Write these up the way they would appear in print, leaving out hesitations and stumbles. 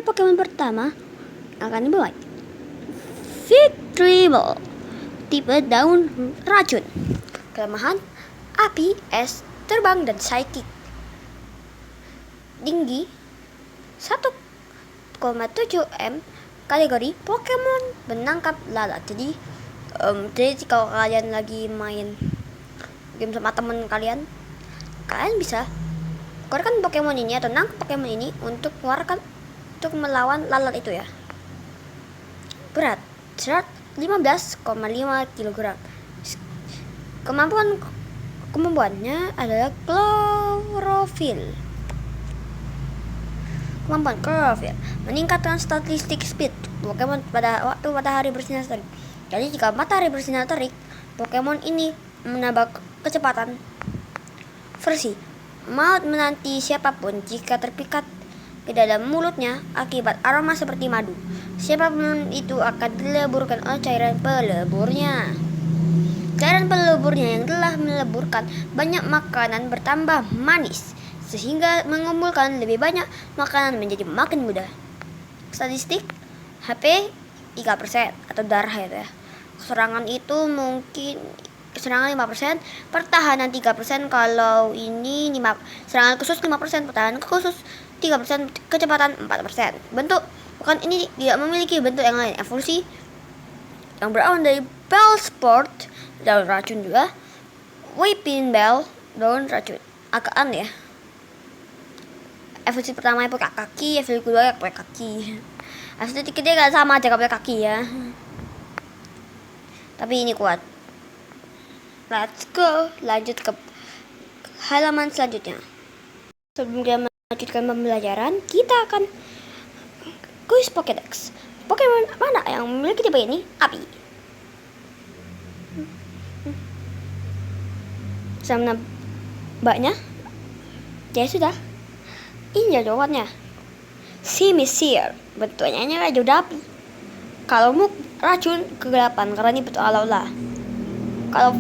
Pokemon pertama akan dimulai. Victreebel, tipe daun racun. Kelemahan api, es, terbang, dan psychic. Tinggi 1,7 m. Kategori Pokemon menangkap lalat. Jadi kalau kalian lagi main game sama temen kalian bisa keluarkan Pokemon ini atau nangkap Pokemon ini untuk melawan lalat itu ya. Berat 15,5 kg. Kemampuannya adalah Kemampuan Chlorophyll meningkatkan statistik speed Pokemon pada waktu matahari bersinar terik. Jadi jika matahari bersinar terik, Pokemon ini menambah kecepatan. Versi maut menanti siapapun jika terpikat ke dalam mulutnya akibat aroma seperti madu. Siapapun itu akan dileburkan oleh cairan peleburnya. Cairan peleburnya yang telah meleburkan banyak makanan bertambah manis, sehingga mengumpulkan lebih banyak makanan menjadi makin mudah. Statistik HP 3% atau darah ya. Serangan 5%, pertahanan 3%, kalau ini serangan khusus 5%, pertahanan khusus 3%, kecepatan 4%. Bentuk bukan ini tidak memiliki bentuk yang lain. Evolusi yang berawal dari Bellsport, daun racun juga. Weepinbell, daun racun. Agak aneh ya. Evolusi pertama pakai kaki, evolusi kedua pakai kaki. Evolusi ketiga sama aja pakai kaki ya. Tapi ini kuat. Let's go, lanjut ke halaman selanjutnya. Sebelum kita melanjutkan pembelajaran, kita akan kuis Pokédex. Pokemon mana yang memiliki tipe ini? Api. Sama mbaknya? Ya sudah. Ini jawabannya. Simisear, bentuknya raja api. Kalau racun kegelapan karena ini bentuk ala-ala. Kalau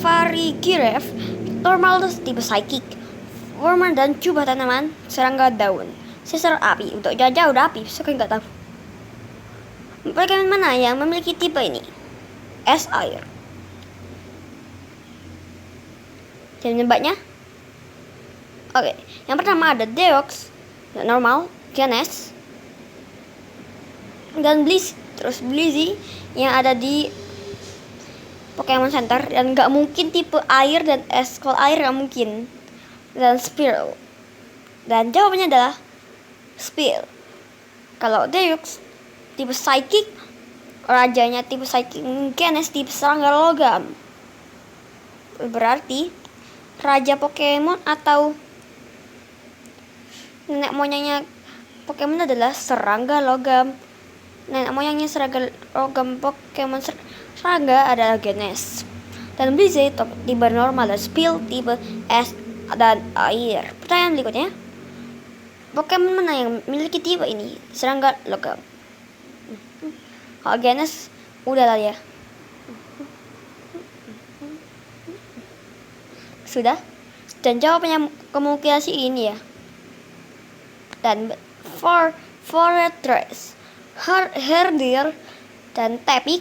Farigiraf, normal tipe psychic. Wormer dan jubah tanaman, serangga daun. Sisar api, untuk jauh api, saya nggak tahu. Pokemon mana yang memiliki tipe ini? Es air. Jadi nebaknya? Oke, yang pertama ada Deox, normal, Ganes, dan Blizzy yang ada di Pokemon Center, dan nggak mungkin tipe air dan es. Kalau air nggak mungkin. Dan Spearow, dan jawabannya adalah Speel. Kalau Deox tipe psychic, rajanya tipe psychic, Ganes tipe serangga logam. Berarti raja Pokemon atau nenek moyangnya Pokemon adalah serangga logam. Nenek moyangnya serangga logam Pokemon serangga adalah Ganes. Dan Blizzy tipe normal dan Speel tipe es dan air. Pertanyaan berikutnya, Pokemon mana yang memiliki tipe ini? Serangga logam. Kalau Ganes udah lah ya. Sudah. Dan jawabannya kemungkinan sih ini ya. Dan Forretress, Herdir, dan Tepik,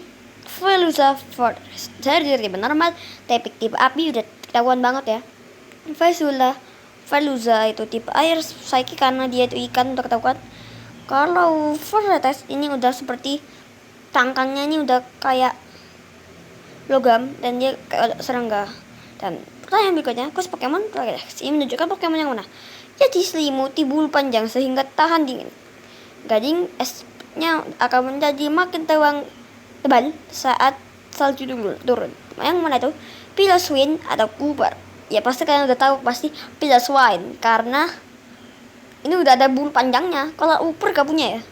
Veluza Fortress. Herdir tipe normal, Tepik tipe api, udah ketahuan banget ya. Veluza itu tipe air psychic karena dia itu ikan, udah ketahuan. Kalau Forretress ini udah seperti tangkangnya ini udah kayak logam dan dia kayak serangga. Dan pertanyaan berikutnya, kuis Pokemon Pokédex ini menunjukkan Pokemon yang mana? Jadi selimuti bulu panjang sehingga tahan dingin. Gading esnya akan menjadi makin tebal saat salju turun. Yang mana itu? Piloswine atau Cooper. Ya pasti kalian udah tahu pasti Piloswine karena ini udah ada bulu panjangnya. Kalau Cooper gak punya ya.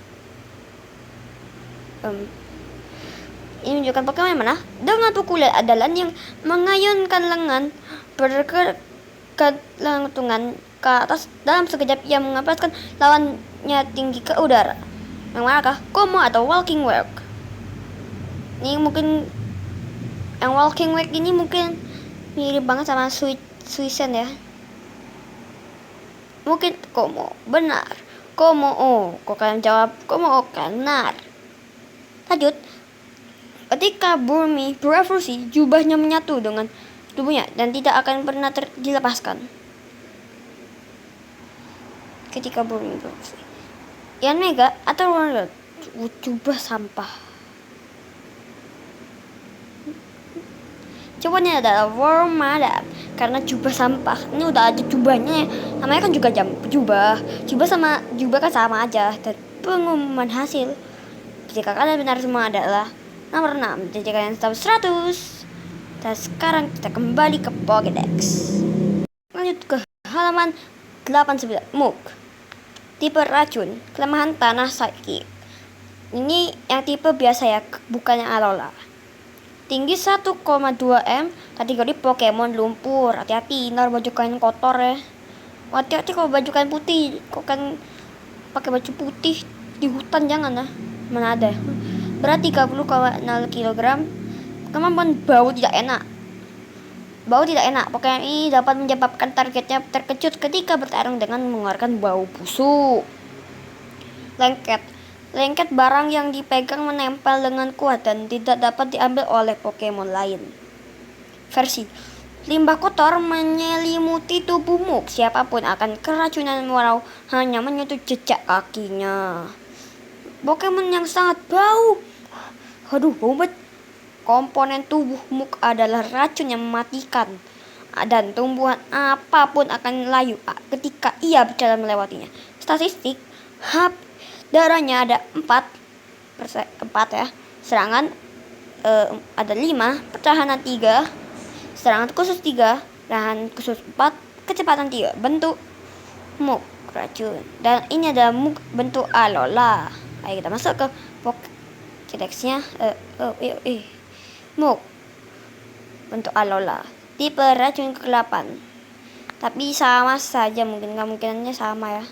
Ini menunjukkan Pokemon yang mana? Dengan pukulan andalan yang mengayunkan lengan berkelantungan ke atas dalam sekejap, ia mengampaskan lawannya tinggi ke udara. Yang manakah? Como atau Walking Work. Ini mungkin yang Walking Work ini mungkin mirip banget sama Suicune ya. Mungkin Como. Benar. Komo-o. Kok kalian jawab Komo-o benar. Lanjut. Ketika Burmi berevolusi, jubahnya menyatu dengan tubuhnya dan tidak akan pernah dilepaskan. Ketika Burmi berevolusi. Yanmega atau jubah sampah. Jawabannya adalah Wormada karena jubah sampah. Ini udah ada jubahnya. Namanya kan juga jubah. Jubah sama jubah kan sama aja. Dan pengumuman hasil jika kalian benar semua adalah nomor 6. Jadi kalian tahu 100. Dan sekarang kita kembali ke Pokédex. Lanjut ke halaman 89. Muk. Tipe racun, kelemahan tanah psychic. Ini yang tipe biasa ya, bukannya Alola. Tinggi 1,2 m, kategori Pokemon lumpur. Hati-hati, ntar baju kain kotor ya. Hati-hati kalau baju kain putih, kok kan pakai baju putih di hutan jangan lah. Mana ada. Berat 30,0 kg. Kemampuan bau tidak enak. Bau tidak enak. Pokemon ini dapat menyebabkan targetnya terkejut ketika bertarung dengan mengeluarkan bau busuk. Lengket. Lengket barang yang dipegang menempel dengan kuat dan tidak dapat diambil oleh Pokemon lain. Versi. Limbah kotor menyelimuti tubuhmu. Siapapun akan keracunan walau hanya menyentuh jejak kakinya. Pokemon yang sangat bau. Aduh, bau banget. Komponen tubuh Muk adalah racun yang mematikan. Dan tumbuhan apapun akan layu ketika ia berjalan melewatinya. Statistik, darahnya ada 4 ya. Serangan ada 5, pertahanan 3, serangan khusus 3, serangan khusus 4, kecepatan 3. Bentuk Muk racun. Dan ini ada Muk bentuk Alola. Ayo kita masuk ke Pokédex-nya. Muk bentuk Alola. Tipe racun kegelapan. Tapi sama saja, kemungkinannya sama ya.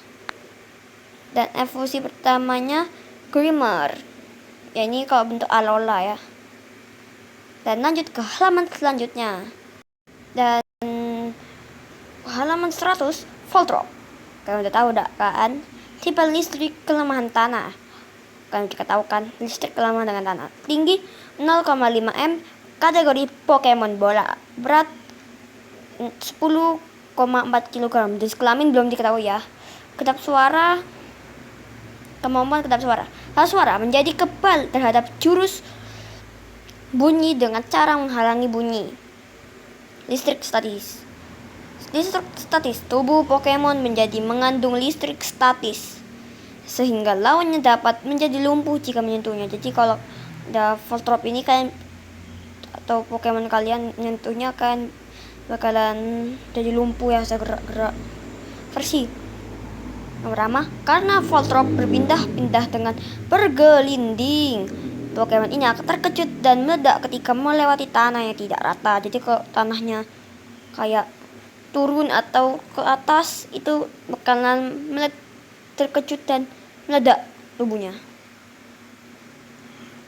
Dan evolusi pertamanya Grimer. Ya ini kalau bentuk Alola ya. Dan lanjut ke halaman selanjutnya. Dan halaman 100 Voltron. Kalian udah tahu kan? Tipe listrik kelemahan tanah. Kalian juga tahu kan, listrik kelemahan dengan tanah. Tinggi 0,5 m, kategori Pokemon bola. Berat 10,4 kg. Jenis kelamin belum diketahui ya. Kedap suara, kemampuan kedap suara. Hal suara menjadi kebal terhadap jurus bunyi dengan cara menghalangi bunyi. Listrik statis. Listrik statis, tubuh Pokemon menjadi mengandung listrik statis sehingga lawannya dapat menjadi lumpuh jika menyentuhnya. Jadi kalau ada Voltron ini kalian atau Pokemon kalian menyentuhnya kan bakalan jadi lumpuh ya, bisa gerak-gerak. Versi ramah karena Voltron berpindah-pindah dengan bergelinding. Pokemon ini akan terkejut dan meledak ketika melewati tanah yang tidak rata. Jadi kalau tanahnya kayak turun atau ke atas itu bakalan terkejut dan meledak tubuhnya.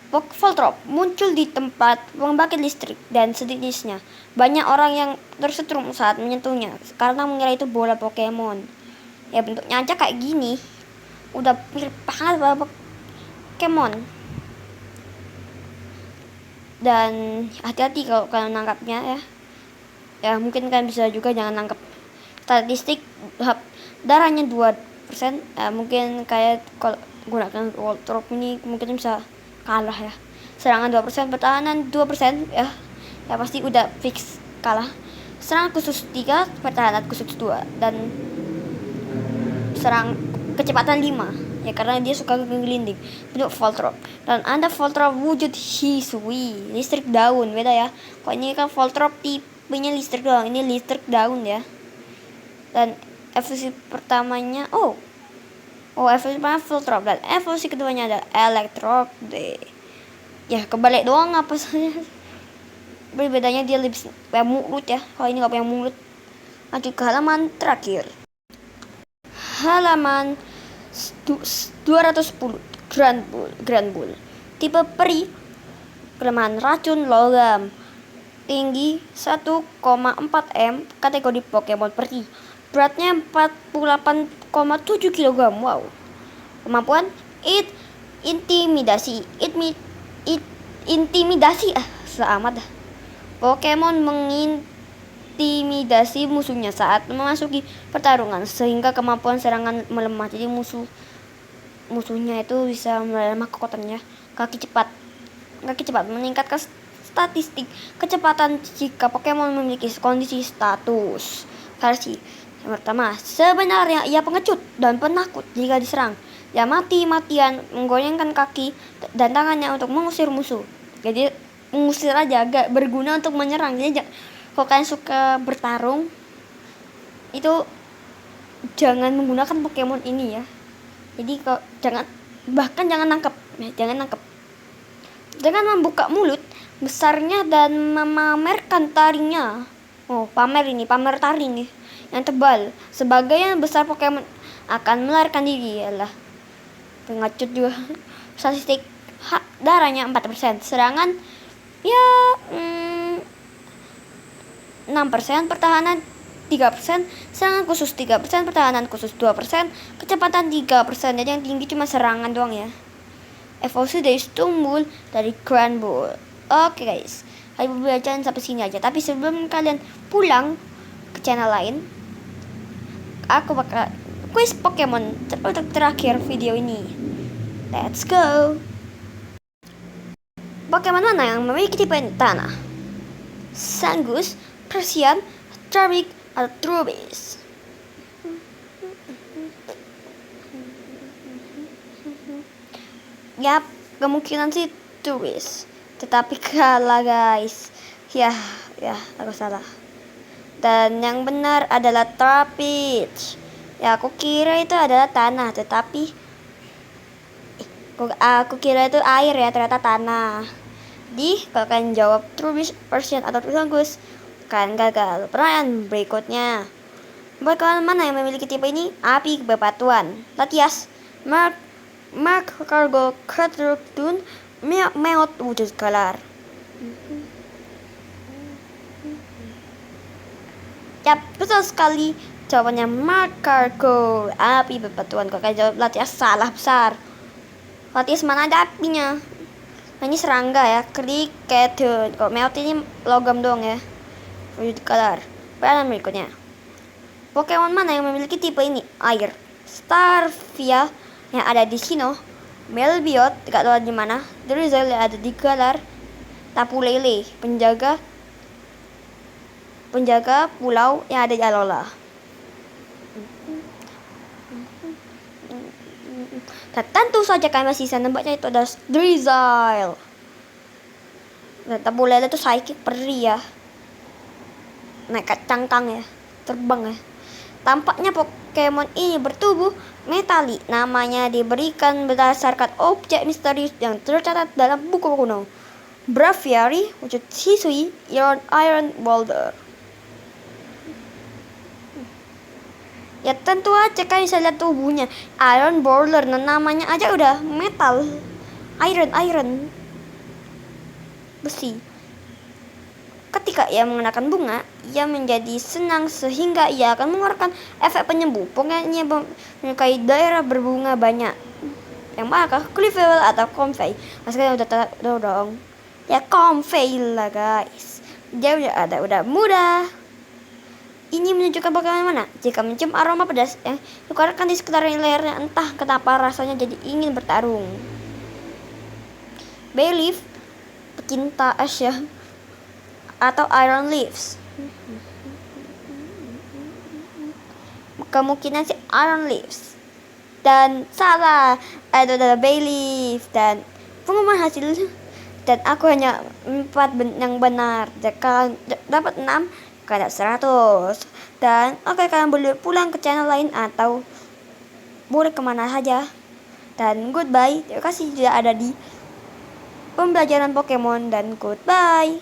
Voltron muncul di tempat pembangkit listrik dan sejenisnya. Banyak orang yang tersetrum saat menyentuhnya karena mengira itu bola Pokemon. Ya bentuknya aja kayak gini. Udah mirip banget bola Pokemon. Dan hati-hati kalau kalian nangkapnya ya. Ya mungkin kalian bisa juga jangan nangkap. Statistik darahnya 2%. Mungkin kayak kalau gunakan Voltron ini mungkin bisa kalah ya. Serangan 2%, pertahanan 2% ya. Ya pasti udah fix kalah. Serangan khusus 3, pertahanan khusus 2 dan serang kecepatan 5 ya karena dia suka gelinding. Bentuk Voltron. Dan ada Voltron wujud Hisui, listrik daun, beda ya. Kok ini kan Voltron tipenya listrik doang, ini listrik daun ya. Dan evolusi pertamanya evolusi pertama Voltron dan evolusi keduanya ada Electrode. Ya kebalik doang apa saja. Bedanya dia lebih kayak mulut ya. Kalau ini nggak punya mulut. Lanjut ke halaman terakhir. Halaman 210 Grand Bull. Tipe peri, kelemahan racun logam. Tinggi 1,4 m, kategori Pokemon peri. Beratnya 48,7 kg. Wow. Kemampuan intimidasi. Intimidasi selamat dah. Pokemon mengintimidasi musuhnya saat memasuki pertarungan sehingga kemampuan serangan melemah. Jadi musuhnya itu bisa melemah kekuatannya. Kaki cepat meningkatkan statistik kecepatan jika Pokemon memiliki kondisi status versi. Yang pertama, sebenarnya ia pengecut dan penakut jika diserang. Ia mati-matian menggoyangkan kaki dan tangannya untuk mengusir musuh. Jadi mengusir aja, agak berguna untuk menyerang. Jadi kalau kalian suka bertarung, itu jangan menggunakan Pokemon ini ya. Jadi kalau jangan nangkep ya, jangan membuka mulut besarnya dan memamerkan taringnya. Pamer taring yang tebal. Sebagian besar Pokemon akan melarikan diri. Yalah, pengecut juga. Statistik darahnya 4%, serangan ya 6%, pertahanan 3%, serangan khusus 3%, pertahanan khusus 2%, kecepatan 3%. Jadi yang tinggi cuma serangan doang ya. Evolusi dari Stumbul dari Grand Bull. Oke guys, kali pembelajaran sampai sini aja. Tapi sebelum kalian pulang ke channel lain, aku bakal quiz Pokemon untuk terakhir video ini. Let's go. Pokemon mana yang memiliki tipe tanah? Sangus, Persian, Trubbic, atau Trubbish? Yap, kemungkinan sih Trubbish. Tetapi kalah guys. Ya, aku salah. Dan yang benar adalah Trubbish. Ya, aku kira itu adalah tanah, tetapi aku kira itu air ya, ternyata tanah. Kalau kalian jawab Trubbish, Persian, atau Sangus, kalian gagal. Pertanyaan berikutnya, Pokemon mana yang memiliki tipe ini? Api bebatuan. Latias, Mark Cargo, Cutthroat, Meowth wujud galar. Yap, betul sekali. Jawabannya Mark Cargo, api bebatuan. Kalau kalian jawab Latias, salah besar. Latias mana ada apinya? Nah, ini serangga ya, Cricket. Kalau Meowth ini logam doang ya. Wujud galar. Pertanyaan berikutnya, Pokemon mana yang memiliki tipe ini? Air. Starvia yang ada di Sinnoh, Melbiot tidak tahu di mana, Drizzle yang ada di Galar, Tapu Lele penjaga pulau yang ada di Alola. Dan tentu saja kalian masih bisa nembaknya, itu ada Drizzle. Dan Tapu Lele itu psychic peri ya, naik cangkang ya, terbang ya. Tampaknya Pokemon ini bertubuh metalik. Namanya diberikan berdasarkan objek misterius yang tercatat dalam buku kuno. Braviary, wujud Hisui, Iron Boulder. Ya tentu aja kan bisa lihat tubuhnya. Iron Boulder, namanya aja udah metal. Iron. Besi. Ketika ia mengenakan bunga, ia menjadi senang sehingga ia akan mengeluarkan efek penyembuh. Pokoknya menyukai daerah berbunga banyak. Yang mana Clefairy atau Comfey? Sekarang udah dong. Ya Comfey lah guys. Dia udah mudah. Ini menunjukkan bagaimana jika mencium aroma pedas yang dikeluarkan di sekitar lehernya, entah kenapa rasanya jadi ingin bertarung. Bayleaf, pecinta es ya, atau Iron Leaves. Kemungkinan sih Iron Leaves. Dan salah, itu adalah Bayleaf. Dan pengumuman hasil, dan aku hanya 4 yang benar. Jika dapat 6, kalian 100. Dan oke, kalian boleh pulang ke channel lain atau boleh kemana saja. Dan goodbye. Terima kasih sudah ada di pembelajaran Pokemon, dan goodbye.